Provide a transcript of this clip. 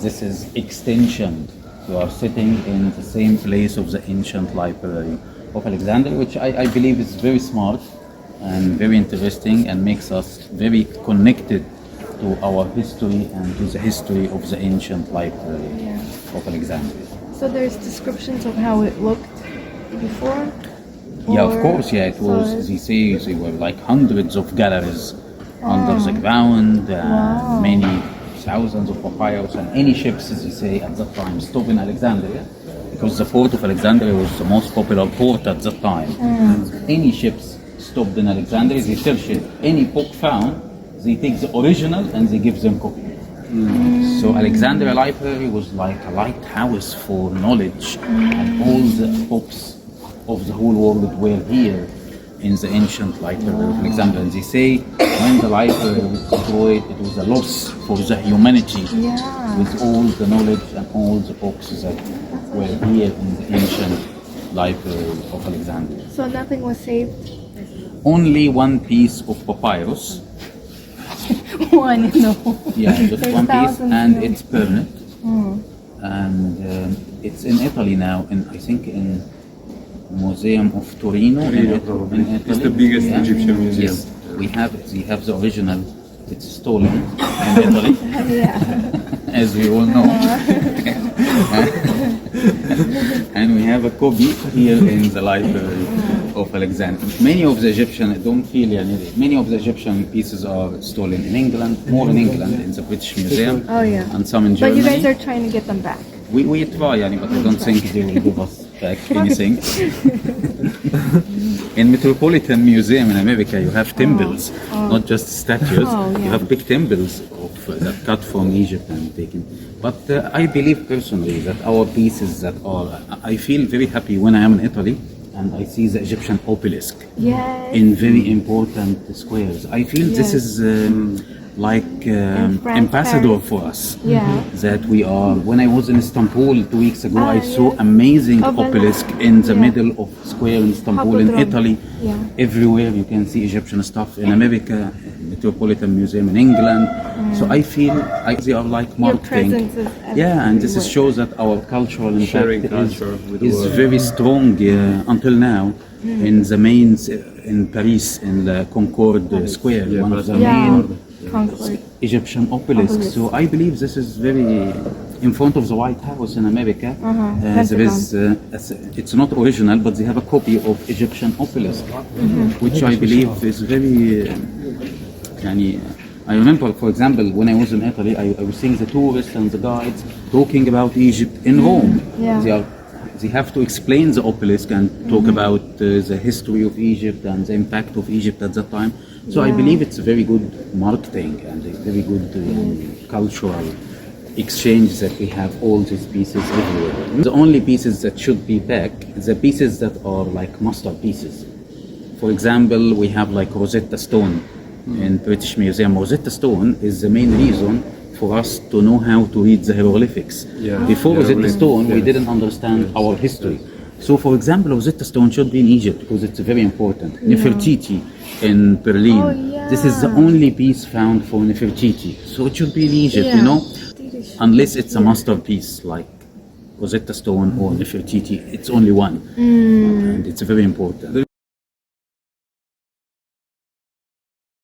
this is extension. You are sitting in the same place of the ancient library of Alexandria, which I believe is very smart and very interesting and makes us very connected to our history and to the history of the ancient library of Alexandria. So there's descriptions of how it looked before? Yeah, of course, yeah, it was, they say there were like hundreds of galleries under the ground, many thousands of papyrus, and any ships, as they say, at that time stopped in Alexandria, because the port of Alexandria was the most popular port at that time. Any ships stopped in Alexandria, they search it. Any book found, they take the original and they give them copy. So Alexandria Library was like a lighthouse for knowledge, and all the books of the whole world were here in the ancient library of Alexandria. And they say when the library was destroyed, it was a loss for the humanity, with all the knowledge and all the books that were here in the ancient library of Alexandria. So nothing was saved? Only one piece of papyrus. One, no. Yeah, just one piece, and it's permanent. And it's in Italy now, I think in Museum of Torino in Italy. It's the biggest Egyptian museum. Yes, we have the original. It's stolen in Italy, as we all know. And we have a copy here in the library of Alexandria. Many of the Egyptian, don't feel many of the Egyptian pieces are stolen in England, more in England, in the British Museum, and some in Germany. But you guys are trying to get them back? We try, but I don't think they will give us back anything. In Metropolitan Museum in America, you have temples, not just statues. You have big temples that cut from Egypt and taken. But I believe personally that our pieces that are, I feel very happy when I am in Italy and I see the Egyptian obelisk in very important squares. I feel this is like ambassador for us, that we are. When I was in Istanbul 2 weeks ago, I saw amazing obelisk in the middle of square in Istanbul, in Italy. Everywhere you can see Egyptian stuff. In America, Metropolitan Museum in England. So I feel they are like marketing. And this shows that our cultural impact is very strong until now. In the main, in Paris, in the Concorde Square, one of the main Egyptian obelisks. So I believe this is very in front of the White House in America. There is, it's not original, but they have a copy of Egyptian obelisk, which I believe is very. I remember, for example, when I was in Italy, I was seeing the tourists and the guides talking about Egypt in Rome. They have to explain the obelisk and talk about the history of Egypt and the impact of Egypt at that time. So I believe it's a very good marketing and a very good cultural exchange that we have all these pieces everywhere. The only pieces that should be back, the pieces that are like masterpieces. For example, we have like Rosetta Stone in British Museum. Rosetta Stone is the main reason for us to know how to read the hieroglyphics. Before Rosetta Stone, we didn't understand our history. So, for example, Rosetta Stone should be in Egypt because it's very important. Nefertiti in Berlin. This is the only piece found for Nefertiti. So it should be in Egypt, you know? Unless it's a masterpiece like Rosetta Stone or Nefertiti, it's only one. And it's very important.